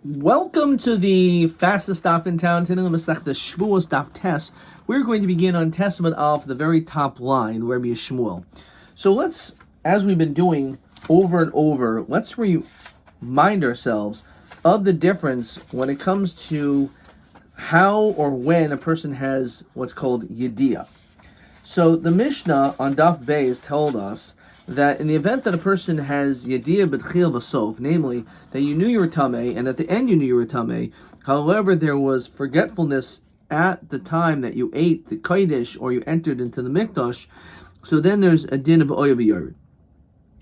Welcome to the fastest daf in town, Tanil Masech, the Shavuot daf test. We're going to begin on Testament of the very top line, Rabbi Shmuel. So let's, as we've been doing over and over, let's remind ourselves of the difference when it comes to how or when a person has what's called yediyah. So the Mishnah on Daf Beis told us that in the event that a person has yediyah b'tchil v'sof, namely that you knew you were tamei and at the end you knew you were tamei, however there was forgetfulness at the time that you ate the kodesh or you entered into the mikdash, so then there's a din of oya b'yared.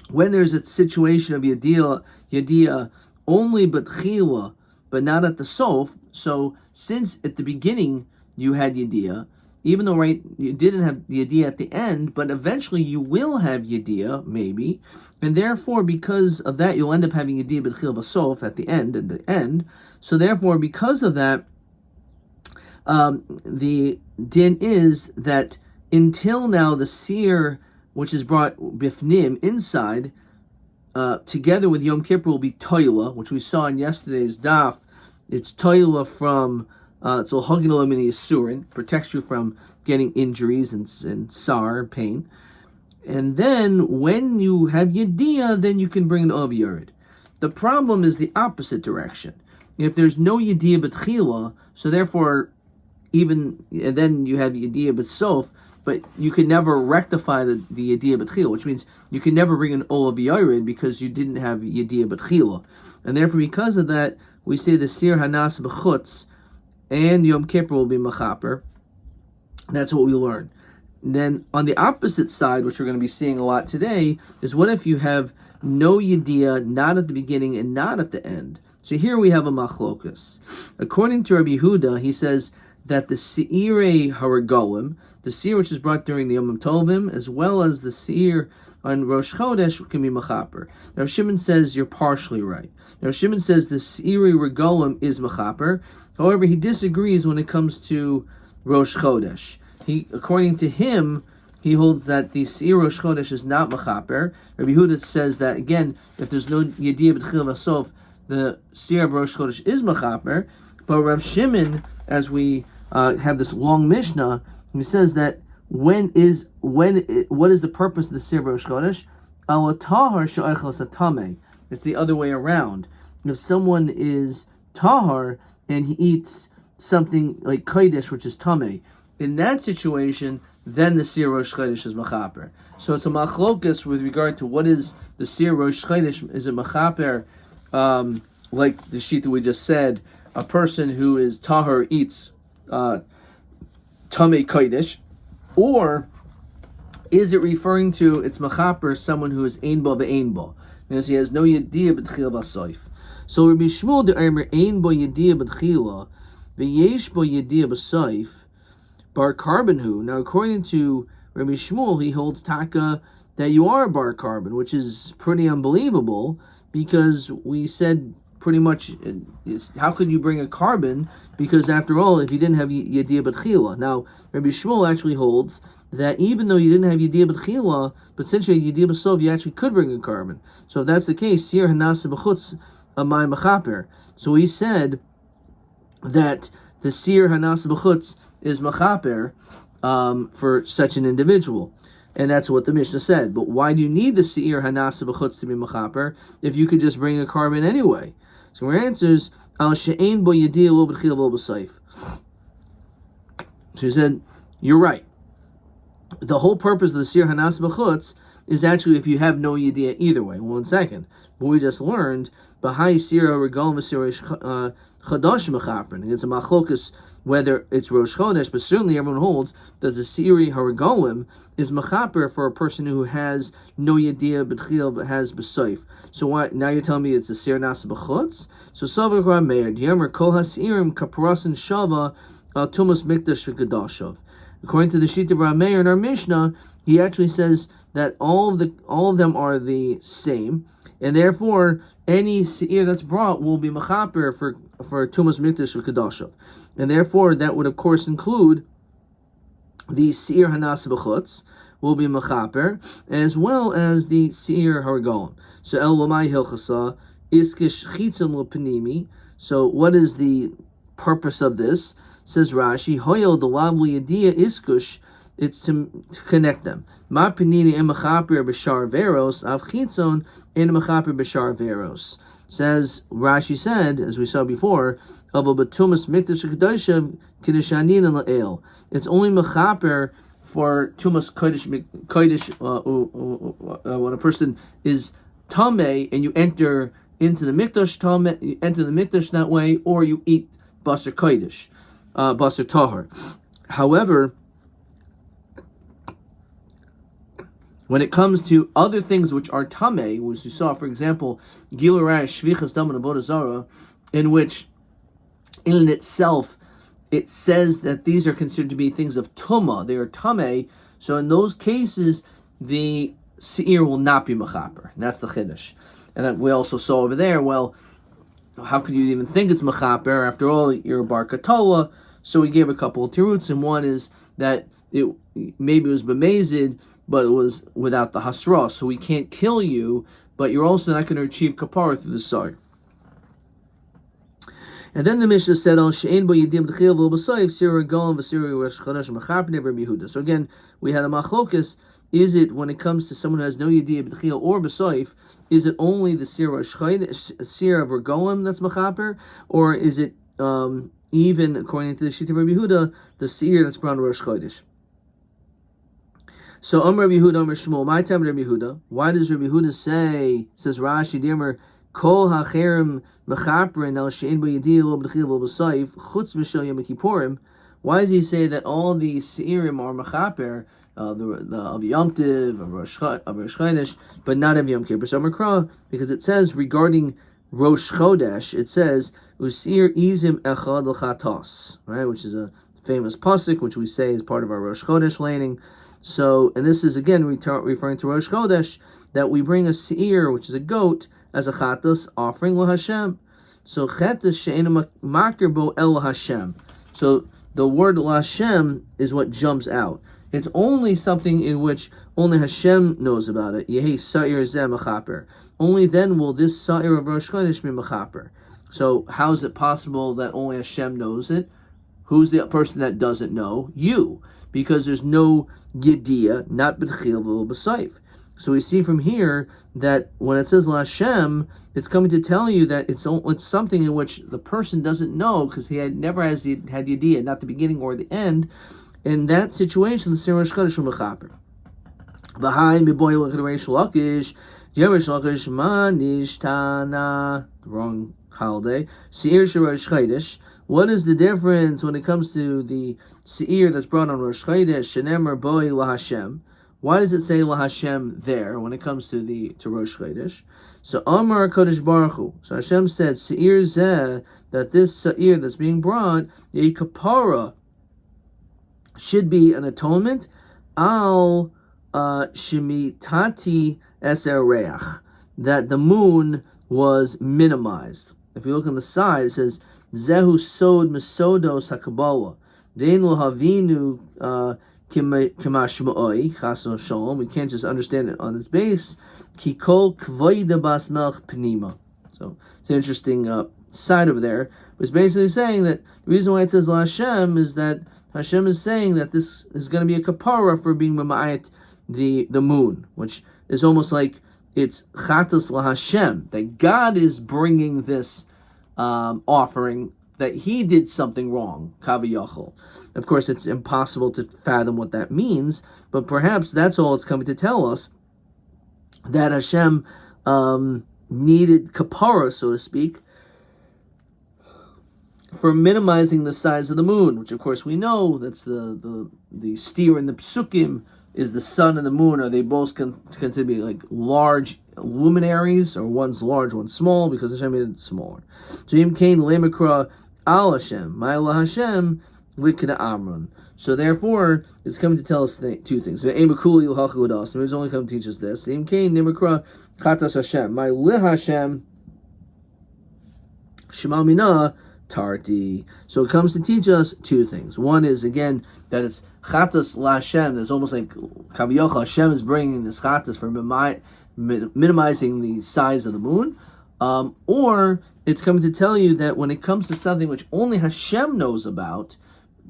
When there's a situation of yediyah only b'tchila, but not at the sof, so since at the beginning you had yediyah, even though you didn't have the yediyah at the end, but eventually you will have yediyah, maybe, and therefore because of that you'll end up having yediyah b'tchil v'sof at the end, So therefore, because of that, the din is that until now the seer, which is brought bifnim inside, together with Yom Kippur will be toila, which we saw in yesterday's daf. It's toila from it's al-hagin mini yisurin, protects you from getting injuries and sar, pain. And then when you have yediyah, then you can bring an ov yared. The problem is the opposite direction. If there's no yediyah b'tchila, so therefore and then you have yediyah b'sof, but you can never rectify the yediyah b'tchila, which means you can never bring an ov yared because you didn't have yediyah b'tchila. And therefore because of that, we say the sir hanas b'chutz and Yom Kippur will be machaper. That's what we learn. And then on the opposite side, which we're going to be seeing a lot today, is what if you have no yediyah, not at the beginning and not at the end? So here we have a machlokus. According to Rabbi Yehuda, he says that the seirei haragolim, the seir which is brought during the Yom Tovim, as well as the seir on Rosh Chodesh can be machaper. Now Shimon says you're partially right. Now Shimon says the seirei regolim is machaper. However, he disagrees when it comes to Rosh Chodesh. According to him, he holds that the seir Rosh Chodesh is not machaper. Rabbi Yehuda says that again, if there's no yediyah b'tchil v'sof, the seir of Rosh Chodesh is machaper. But Rav Shimon, as we have this long Mishnah, he says that what is the purpose of the seir of Rosh Chodesh? Al tahar she'ochel satamei. It's the other way around. If someone is tahar and he eats something like kodesh, which is tamei, in that situation, then the seir Rosh Chodesh is machaper. So it's a machlokus with regard to what is the seir Rosh Chodesh. Is it machaper, like the sheet that we just said, a person who is tahar eats tamei kodesh, or is it referring to it's machaper someone who is ein bo ve'ein bo, because he has no yediyah b'tchil v'soif. So Rabbi Shmuel de Eimer ein bo yediyah b'tchila v'yesh bo yediyah b'soif bar carbon hu. Now according to Rabbi Shmuel, he holds taka that you are bar carbon, which is pretty unbelievable because we said pretty much how could you bring a carbon, because after all if you didn't have yediyah b'tchila. Now Rabbi Shmuel actually holds that even though you didn't have yediyah b'tchila, but since you had yediyah b'sof, you actually could bring a carbon. So if that's the case, sir hanas b'chutz amay machaper. So he said that the sir hanas b'chutz is machaper for such an individual. And that's what the Mishnah said. But why do you need the sir hanas b'chutz to be machaper if you could just bring a carbon anyway? So our answer is al she'ein bo yediyah lo b'tchila lo b'soif. So he said, you're right. The whole purpose of the sir hanas b'chutz is actually if you have no yediyah either way. 1 second. But we just learned b'hai sir regalim v'sir chadash mechaper. And it's a machlokus whether it's Rosh Chodesh, but certainly everyone holds that the seirei haragolim is mechaper for a person who has no yediyah b'tchil but has b'soif. So why now you're telling me it's the seir nasa b'chutz? So savak rameir diyamer kol hasirim kaparasin shava tumas mikdash v'kedashav. According to the sheet of Rameir in our Mishnah, he actually says that all of them are the same, and therefore any seir that's brought will be mechaper for tumas mikdash v'kedashav. And therefore, that would of course include the seir hanas b'chutz will be mechaper, as well as the seir haragolim. So el lamai hilchasa iskish chitzon l'panimi So what is the purpose of this? Says Rashi, Hoyel the lavli adia iskush, it's to connect them. Ma penini emachaper b'shar veros, av chitzon in emachaper b'shar veros. Says, Rashi said, as we saw before, it's only mechaper for tumas kodesh when a person is tameh and you enter into the mikdash tameh, you enter the mikdash that way, or you eat basar kodesh, basar tahar. However, when it comes to other things which are tameh, which we saw, for example, gilurai shvichas dam and avodah zarah, in which in itself, it says that these are considered to be things of tumah. They are tameh. So in those cases, the seir will not be mechaper. That's the chiddush. And we also saw over there, well, how could you even think it's mechaper? After all, you're a bar katola. So we gave a couple of tiruts, and one is that maybe it was b'mezid, but it was without the hasra. So we can't kill you, but you're also not going to achieve kapara through the side. And then the Mishnah said, "On she'ein bo yidim d'chil v'lo b'soif sira golem v'sira rosh chodesh mechapnei Rabbi Yehuda." So again, we had a machlokas. Is it when it comes to someone who has no yidim d'chil or b'soif? Is it only the sira rosh chodesh, sira of golem that's mechaper, or is it even according to the shita of Rabbi Yehuda, the sira that's brought rosh chodesh? So Rabbi Yehuda, Shmuel, my time Rabbi Yehuda. Why does Rabbi Yehuda say? Says Rashi, Dimer. Kol hacherem mechaperin al she'en bo yediyah lo b'dechil lo b'sayif chutz b'shel yom kippurim. Why does he say that all the seirim are mechaper of Yom Tiv, of Rosh Chodesh, but not of Yom Kippur? So Makra, because it says regarding Rosh Chodesh, it says usir izim echad l'chatos, right, which is a famous pasuk which we say is part of our Rosh Chodesh laning. So, and this is again referring to Rosh Chodesh, that we bring a seir, which is a goat, as a chatas offering la Hashem. So chatas she'ena makir bo el Hashem. So the word la Hashem is what jumps out. It's only something in which only Hashem knows about it. Yehi sa'ir zeh mechaper. Only then will this sa'ir of Rosh Chodesh be mechaper. So how is it possible that only Hashem knows it? Who's the person that doesn't know? You. Because there's no yediyah, not b'dchil v'lo b'sayif. So we see from here that when it says La Hashem, it's coming to tell you that it's something in which the person doesn't know because he never had the idea, not the beginning or the end. In that situation, the Sir Rosh Chodesh will mechaper. V'hai miboy l'chadrei shalakish, Yeresh lakish manishtana. Wrong holiday. Seir Rosh Chodesh. What is the difference when it comes to the seir that's brought on Rosh Chodesh? Shenemer boy La Hashem. Why does it say La Hashem there when it comes to Rosh Chodesh? So Amar Kodesh Baruch Hu. So Hashem said, Seir zeh, that this Seir that's being brought, a kapara, should be an atonement, al shemitati eser reach, that the moon was minimized. If you look on the side, it says, Zehu sod mesodos hakabala. Vein lo havinu we can't just understand it on its base. So it's an interesting side over there. But it's basically saying that the reason why it says La Hashem is that Hashem is saying that this is going to be a kapara for being Mama'at the moon, which is almost like it's Chatas La Hashem, that God is bringing this offering, that he did something wrong, kaviyachol. Of course, it's impossible to fathom what that means, but perhaps that's all it's coming to tell us, that Hashem needed kapara, so to speak, for minimizing the size of the moon, which of course we know that's the steer in the psukim is the sun and the moon. Are they both considered to be like large luminaries, or one's large, one's small, because Hashem made it smaller? So Yim Kain Lemekra Al Hashem, Ma'ila Hashem, Likda Amron. So therefore, it's coming to tell us two things. So Emakuli L'Hachudas, it's only coming to teach us this. Yim Kain Lemekra Chatas Hashem, Ma'ila Hashem, Shema Mina Tarti. So it comes to teach us two things. One is, again, that it's Chatas La Hashem. It's almost like Kaviyach Hashem is bringing this Chatas for minimizing the size of the moon. Or it's coming to tell you that when it comes to something which only Hashem knows about,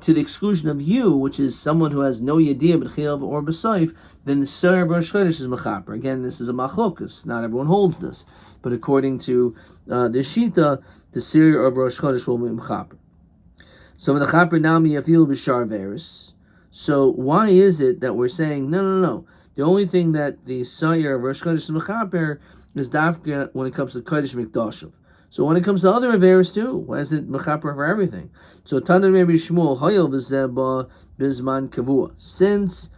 to the exclusion of you, which is someone who has no yediyah b'chiyah or b'soif, then the Seir of Rosh Chodesh is mechaper. Again, this is a machlokus. Not everyone holds this, but according to the Shita, the Seir of Rosh Chodesh will be mechaper. So the chaper nami yafil b'shar veris. So why is it that we're saying no? The only thing that the Seir of Rosh Chodesh is mechaper is dafka when it comes to Kodesh Mikdashav. So when it comes to other Averis too, why is it mechaper for everything? So Tana Rabbi Shmuel Hayel v'zeba bizman kavua. Since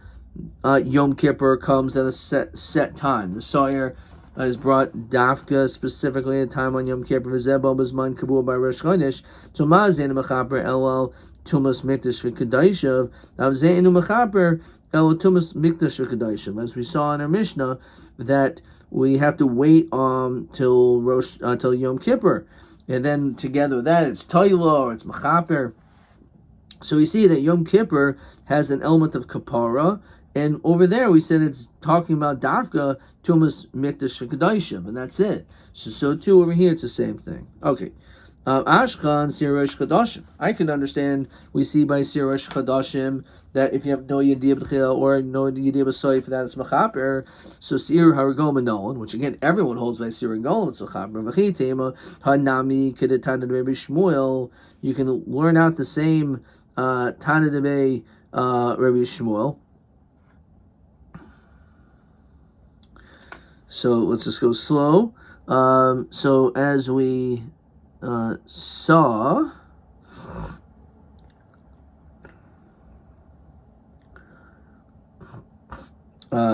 Yom Kippur comes at a set time, the Sawyer is brought dafka specifically at a time on Yom Kippur v'zeba bizman kavua by Rosh Chodesh. So Mazden mechaper elal tumas mikdash v'kedaishav avzeinu mechaper elal tumas mikdash v'kedaishav. As we saw in our Mishnah, that we have to wait till Yom Kippur, and then together with that, it's toila or it's mechaper. So we see that Yom Kippur has an element of kapara, and over there we said it's talking about dafka tumas mikdash v'kedaishim, and that's it. So too over here it's the same thing. Okay. Ashkan Sir Rosh Chodashim. I can understand. We see by Sir Rosh Chodashim that if you have no yediyah b'chil or no yediyah b'soif, that it's mechaper. So Sir Haragol Manolan, which again everyone holds by Sir Haragol, it's mechaper. V'chitema hanami kedetanad Rabbi Shmuel. You can learn out the same Tanad Rabbi Shmuel. So let's just go slow. So as we saw, so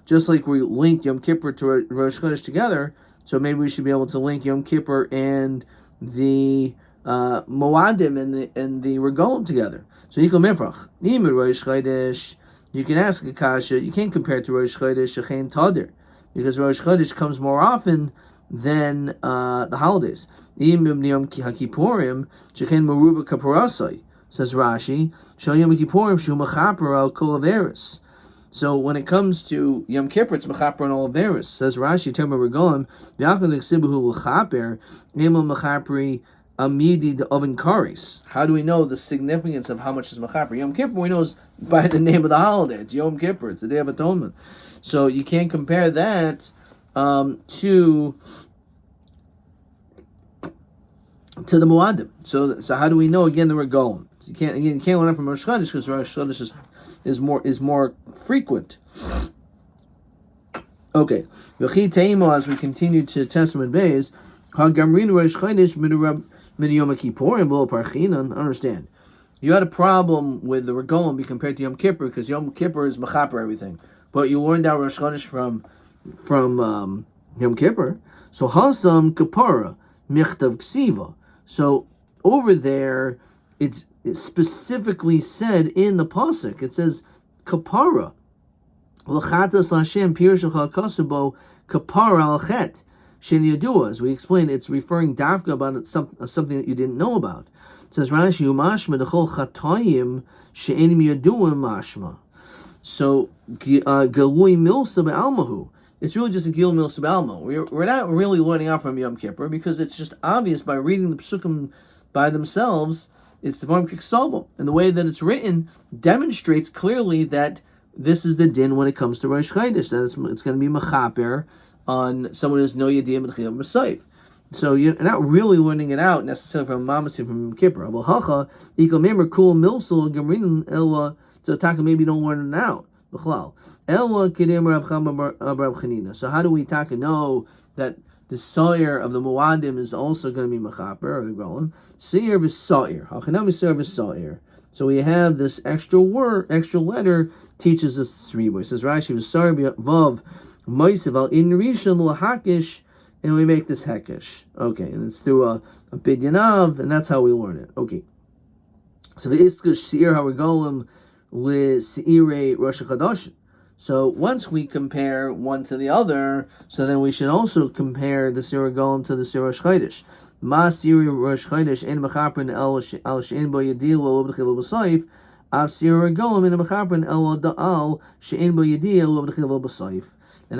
just like we link Yom Kippur to Rosh Chodesh together, so maybe we should be able to link Yom Kippur and the Moadim and the Regalim together. So you can Mifrach, Rosh Chodesh, you can ask a kasha, you can't compare it to Rosh Chodesh Shechein Tadir, because Rosh Chodesh comes more often than the holidays. Says Rashi, so when it comes to Yom Kippur, it's mechaper on all Averis. Says Rashi, how do we know the significance of how much is mechaper? Yom Kippur we know is by the name of the holiday. It's Yom Kippur. It's the Day of Atonement. So you can't compare that to the Moadim. So how do we know again that we're going? You can't learn it from Rosh Chodesh because Rosh Chodesh is more frequent. Okay, as we continue to Testament Bays, understand. You had a problem with the Regalim be compared to Yom Kippur because Yom Kippur is mechaper everything, but you learned out Rosh Chodesh from Yom Kippur. So Hasam Kapara Michtav Ksiva. So over there, it's specifically said in the pasuk. It says Kapara. L'chatas Hashem Pirshacha Kasubo Kapara al Chet Shin Yadua. As we explained, it's referring dafka about something that you didn't know about. It says Rashi Umashma Dechol Chatayim She'enim Yaduim Mashma. So Galui Milsa Be'almahu. It's really just a Gil Milsa Be'alma. We're not really learning out from Yom Kippur because it's just obvious by reading the psukim by themselves. It's the form Kiksalbum. And the way that it's written demonstrates clearly that this is the din when it comes to Rosh Chodesh, that it's going to be mechaper on someone who has no yediyah b'chiyah b'soif. So you're not really learning it out necessarily from Mamasim from Yom Kippur. But hacha, ikal member kul milsul gemrin ella, so taka maybe don't learn it out. B'chlal. Ella kedem Rav Chama Rav Chanina. So how do we taka know that the Sa'ir of the Moadim is also going to be mechaper or Golan? Seir v'Sa'ir. Hachanami Seir v'Sa'ir. So we have this extra letter teaches us the three ways. It says Rashi v'Sa'ir v'Vav Moisev al in Rishon l'Hakish, and we make this Hekish. Okay, and it's through a Bidyanav, and that's how we learn it. Okay. So the Istush Seir HaRegolim Seirei Rosh Chodashim. So once we compare one to the other, so then we should also compare the Seir HaRegolim to the Seir Rosh Chodesh. Ma Seir Rosh Chodesh en mechaper al she'en bo yedil lo b'chil b'soif And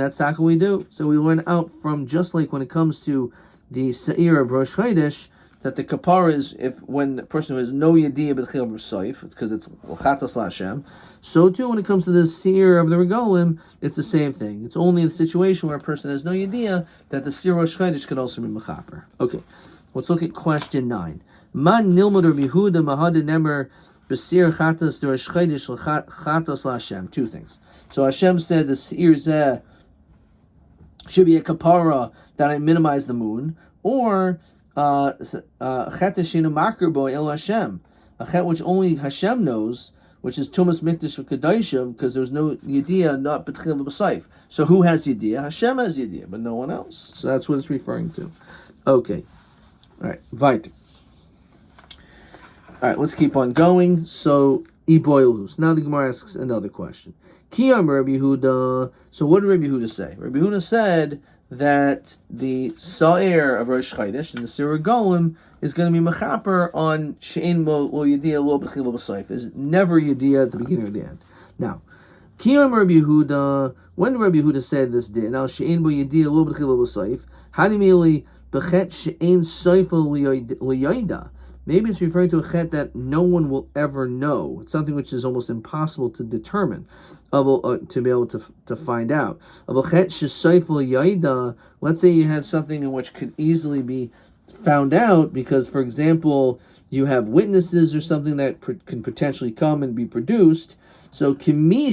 that's not what we do. So we learn out from, just like when it comes to the Seir of Rosh Chodesh, that the kapara is when the person who has no yediyah b'tchil b'soif, because it's l'chatas l'Hashem. So too, when it comes to the seir of the regalim, it's the same thing. It's only in the situation where a person has no yediyah that the seir Rosh Chodesh could also be mechaper. Okay, let's look at question 9. Man nilmud Rabbi Yehuda mahad nemer b'seir chatas Rosh Chodesh l'chatas l'Hashem. Two things. So Hashem said the seir zeh should be a kapara that I minimize the moon, or a chet which only Hashem knows, which is Tumas Mikdash V'Kadosha, because there's no Yediyah, not B'tchil B'Sayif. So who has Yediyah? Hashem has Yediyah, but no one else. So that's what it's referring to. Okay. All right. Weiter. All right, let's keep on going. So, Iboilus. Now the Gemara asks another question. Kiyam Rabbi Yehuda. So what did Rabbi Yehuda say? Rabbi Yehuda said that the Sa'ir of Rosh Chodesh and the Seir Golem is going to be mechaper on She'en Lo Yediyah Lo B'chil B'Sayif. Is never Yediyah at the beginning or the end. Now, Kiyam Rabbi Yehuda, when Rabbi Yehuda said this day, now She'en Bo Yediyah Lo B'chil B'Sayif, Hanimili B'chet She'en Saifa L'Yoida. Maybe it's referring to a chet that no one will ever know. It's something which is almost impossible to determine, to be able to find out. Let's say you had something in which could easily be found out because, for example, you have witnesses or something that can potentially come and be produced. So, maybe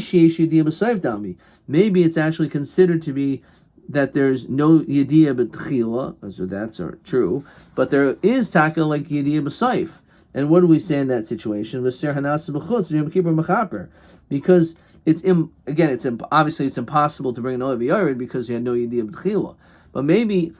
it's actually considered to be that there's no yediyah b'tchila, so that's true, but there is taka like yediyah b'saif. And what do we say in that situation? Because obviously it's impossible to bring an Olav Yared because you had no yediyah b'tchila. But maybe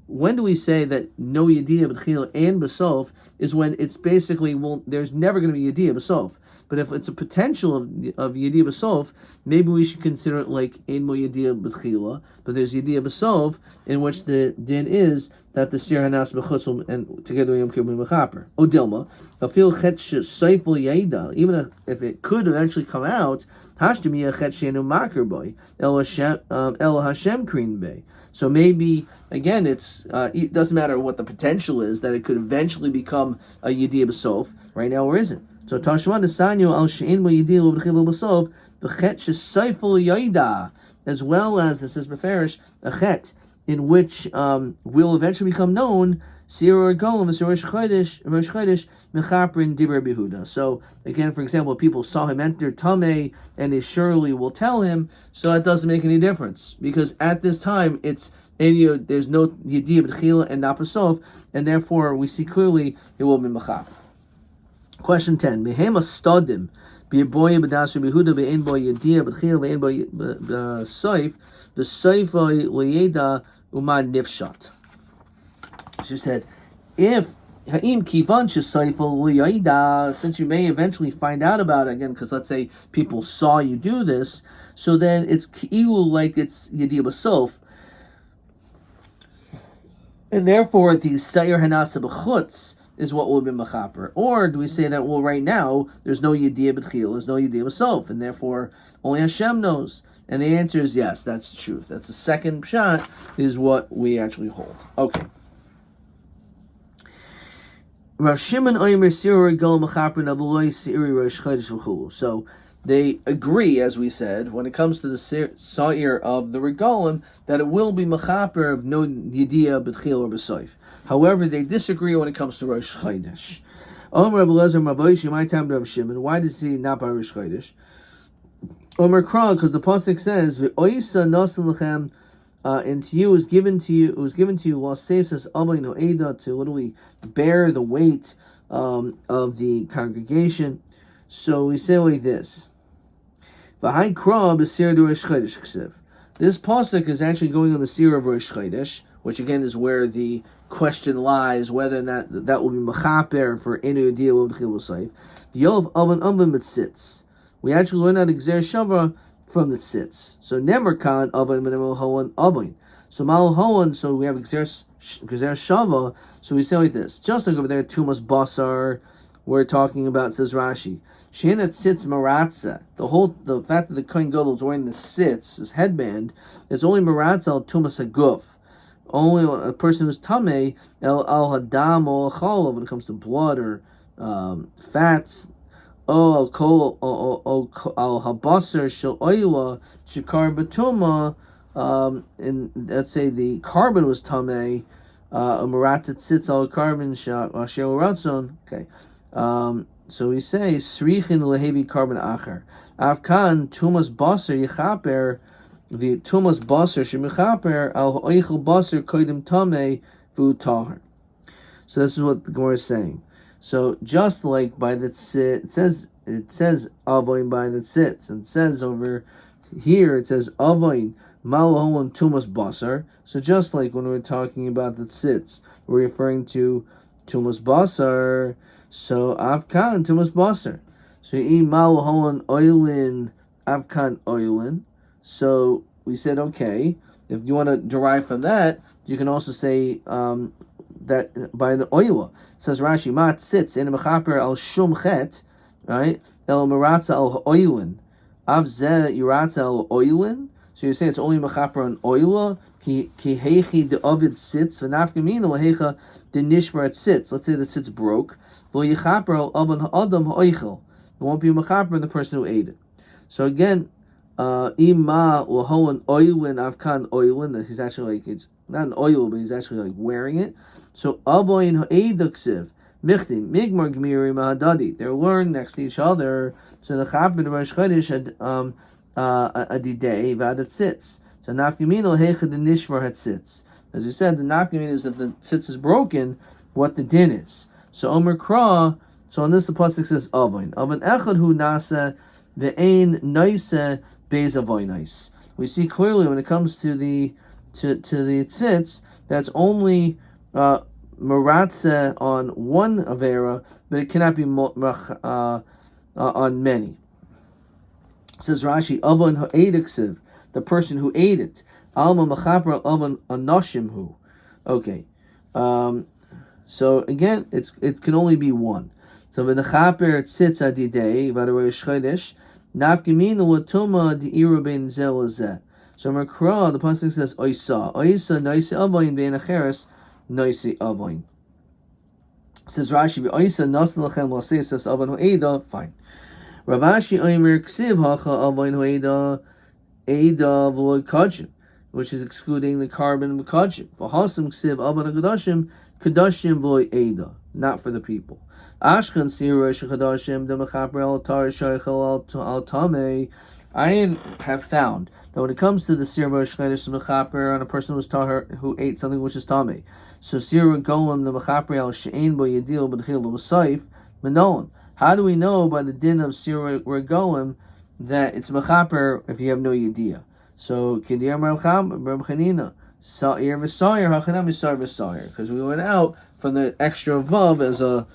when do we say that no yediyah b'tchila and b'sof is when it's basically, there's never going to be yediyah b'sof. But if it's a potential of Yediyah B'Sof, maybe we should consider it like Ein Mo Yediyah B'Tchila, but there's Yediyah B'Sof, in which the din is that the Sir Hanas B'Chutzl and together with Yom Kippur B'Chaper. O Dilma, Afil Chet She'Seifel Yeida, even if it could eventually come out, Hashtemiya Chet She'enu Makar Boy, El Hashem Krin Bey. So maybe, again, it doesn't matter what the potential is, that it could eventually become a Yediyah B'Sof, right now or isn't. So Tashwan Sanyo al Shein Bo Yediyah B'Chil B'Sof B'Chet She'Seifel Yoida, as well as this is Beferish a chet in which will eventually become known Seir Golem Rosh Chodesh Mechaprin Divrei Yehuda. So again, for example, people saw him enter Tameh, and they surely will tell him. So that doesn't make any difference because at this time there's no Yediyah B'Chila and not B'Sof, and therefore we see clearly it will be Mechap. Question 10. Mehema stodim b'boy b'das Yehuda be'en boy yediyah b'tchil be'en boy b'soif b'soifoi l'yeda umad nifshat. She said, if ha'im kivan shesoifo l'yeda, since you may eventually find out about it again, because let's say people saw you do this, so then it's ki'u like it's yediyah b'sof, and therefore the sayer hanasa b'chutz is what will be mechaper. Or do we say that, well, right now, there's no Yediyah B'Tchil, there's no Yediyah B'Sof, and therefore only Hashem knows? And the answer is yes, that's the truth. That's the second pshat, is what we actually hold. Okay. Rav Shimon Omer Sirur Gol Mechaper Navuloi Siri Rosh Chodesh V'Chulu. So they agree, as we said, when it comes to the Sa'ir of the Regalim, that it will be mechaper of no Yediyah B'Tchil or B'Sof. However, they disagree when it comes to Rosh Chodesh. Omer Rav Elazar Mavoish, my time to Rav Shimon. Why does he not by Rosh Chodesh? Omer Kral, because the pasuk says, "V'oisa nasan lechem," and to you is given to you. It was given to you. Lasesas avay no eda, to literally bear the weight of the congregation. So we say like this: V'hai Kral b'sir do Rosh Chodesh k'sev. This pasuk is actually going on the Sir of Rosh Chodesh, which again is where the question lies, whether or not that will be mechaper for any deal of B'chil B'Sof. The Yov Avon Mitzitz. We actually learn out Gzer Shava from the Tzitz. So Nemerkan Avon Menemel Hoan Avon. So Mal Hoan. So we have Gzer Shava. So we say like this: just like over there, Tumas Basar we're talking about, says Rashi. Shena tzitz maratza. The fact that the Kohen Gadol is wearing the tzitz, his headband, it's only maratza al tumas haguf. Only a person who's tamei el al hadam or chalav when it comes to blood or fats. Al kol al habasar shel oila shikar batuma. And let's say the carbon was tamei. Maratza tzitz al carbon shel ratzon. Okay. So we say srichin lehevi carbon acher. Avkan tumas basar yichaper. The tumas basar shemichaper al oichel basar koidim tamei vu tahar. So this is what the Gemara is saying. So just like by the tzit, it says avoin by the tzitz, and it says over here it says avoin malahol tumas basar. So just like when we're talking about the tzitz, we're referring to tumas basar. So avkan tumas basar. So e malahol oilin avkan oilin. So we said, okay, if you want to derive from that, you can also say that by the oila. It says Rashi, ma tzitz in mechaper al shum chet, right? El maratza al oilin. Avzeh yuratza al oilin. So you say it's only mechaper on oila. Ki heichi de ovid sits v'nafkamina lehecha de nishmar at sits. Let's say the sits broke. V'lo yichaper al avan ha'adam ha'oichel. It won't be mechaper on the person who ate it. So again, ima laholan oilin avkan oilin, that he's actually like, it's not an oil, but he's actually like wearing it. So avoin ha'eduksiv michtim migmar gmiri mahadadi. They're learned next to each other. So the chapin Rosh Chodesh had adidei v'adat sits. So nafkamino hecha the nishmar had sits. As you said, the nafkamino is if the sits is broken, what the din is. So Omer Kra. So on this the pasuk says avoin echad hu nasa ve'ein noise beis avoinais. We see clearly when it comes to the tzitz, that's only maratze on one avera, but it cannot be on many. It says Rashi, avon ha'ediksiv, the person who ate it. Alma machaper avon anoshim hu. Okay. So again, it can only be one. So v'nechaper tzitz adidei v'arosh chodesh nafkamina latuma di'iru ben zel zeh. So Makra, the pasuk says oisa noise avoin bein acheres noise avoin. Says Rashi oisa nas lachem lasesas avon hoeda. Fine. Ravashi oimer ksiv hacha avoin hoeda eda v'loy kachim, which is excluding the carbon of kachim. V'hasam ksiv avon kadashim v'loy eda, not for the people. Ashkan sirah shechadashim demechaper al tar shaychel al tamei. I have found that when it comes to the sirah shechadish mechaper on a person who ate something which is tamei, so sirah golem the mechaper al she'ein bo yedil b'dchil b'saif menon. How do we know by the din of sirah golem that it's mechaper if you have no yediyah? So kidiyam Reb Chanina sa'ir v'sa'ir hachanam v'sa'ir v'sa'ir, because we went out from the extra vav as a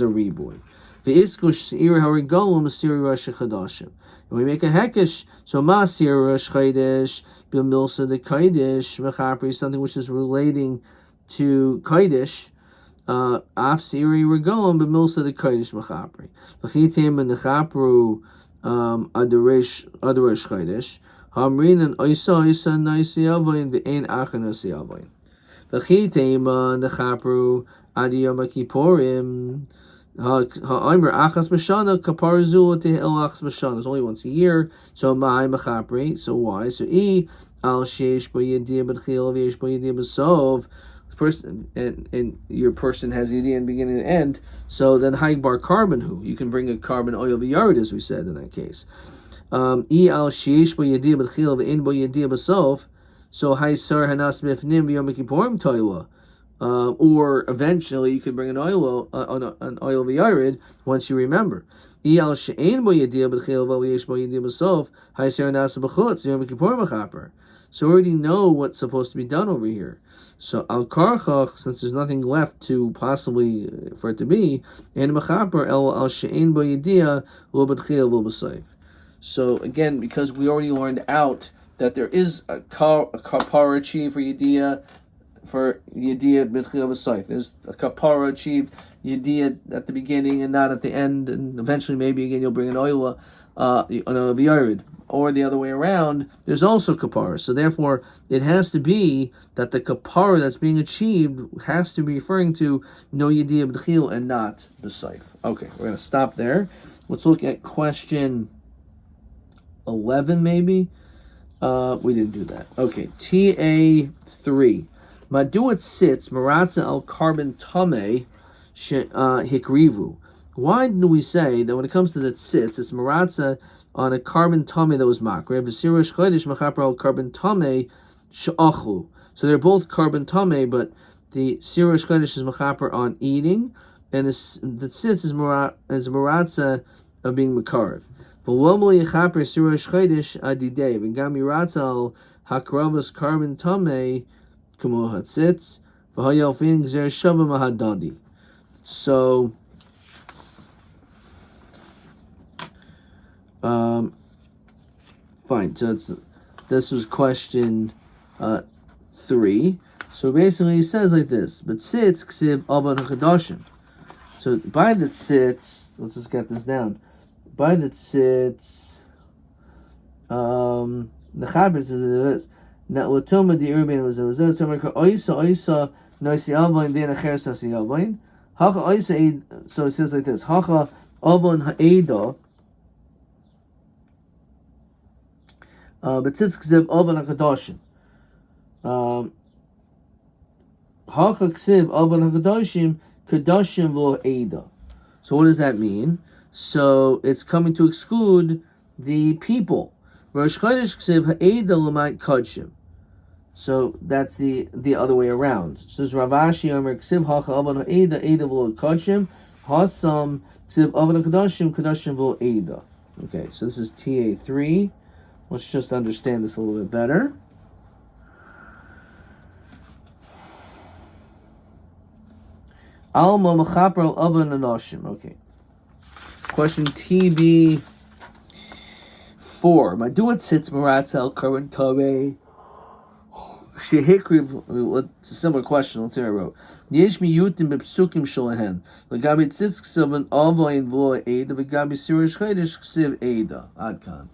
reboy. V'iskush sa'ir harigolem sirah shechadashim. And we make a hekesh, so masir rosh chodesh b'milsa de kodesh mechaper, something which is relating to kodesh. Af siri regolem b'milsa de kodesh mechaper. V'chitim and nechaperu adoresh chodesh. Hamrinan oisa naisi avoin v'ein achan naisi avoin. V'chitim nechaperu adiyom kippurim. Ha'omer achas b'shana kapar zula tehel achas b'shana. It's only once a year. So ma'ay mechapri. So why? So al sheish b'yediyah b'tchil v'yesh b'yediyah b'sov. Person and your person has yediyah in beginning and end. So then haigbar carbon hu. You can bring a carbon oil v'yared, as we said in that case. Al sheish b'yediyah b'tchil v'ein b'yediyah b'sov. So haisar hanas mifnim v'yom kippurim toila. Or eventually you could bring an oil v'yared once you remember. So we already know what's supposed to be done over here. So al karchach, since there's nothing left to possibly for it to be, and mechaper al she'ein bo yediyah lo b'tchil lo b'sayf. So again, because we already learned out that there is a kapara chi for yediyah, for Yediyah B'Tchila V'Soif. There's a kapara achieved Yediyah at the beginning and not at the end, and eventually maybe again you'll bring an oila, on a v'yarid. Or the other way around, there's also kapara. So therefore, it has to be that the kapara that's being achieved has to be referring to no Yediyah B'Tchila and not B'Soif. Okay, we're going to stop there. Let's look at question 11 maybe. We didn't do that. Okay, TA3. Maduat sits maratza al carbon tame hikrivu. Why do we say that when it comes to the tzitz, it's maratza on a carbon tame that was makrev, v'sirish chodesh mechaper al carbon tame she'achlu. So they're both carbon tame, but the sirish chodesh is mechaper on eating, and the tzitz is maratza of being makarev. V'lomo yechaper sirish chodesh adidei v'gam yiratza al hakravas carbon tame kamo hatzitz v'hayalfin gzer shava mahadadi. So fine. So this was question 3. So basically, he says like this: but tzitz ksiv avan hakadashim. So by the tzitz, let's just get this down. By the tzitz, the Chaber says this. Na l'toma di urban was it somewhere called oisa noisi avain then acheres nasi avain. Hacha oisa. So it says like this: Hacha avon ha'eda. But tzitz ksiv avan hakadashim. Hacha ksiv avan hakadashim kadashim v'lo eda. So what does that mean? So it's coming to exclude the people. Rosh chodesh ksiv ha'eda l'mait kadshim. So that's the other way around. So there's Ravashi Omer ksiv hacha avan ha'eda eda v'lo kadshim. Hasam ksiv avan hakadashim kadashim v'lo eda. Okay, so this is TA3. Let's just understand this a little bit better. Alma mechaper avan anoshim. Okay. Question TB4. Maduat sits maratza al carbon tame. It's a similar question. Let's see what I wrote. Yesh miyutim bepsukim shalahen. L'gabi tzitz ksiv an avayin v'lo eda. V'gabi sirish chodesh ksiv eda. Adkan.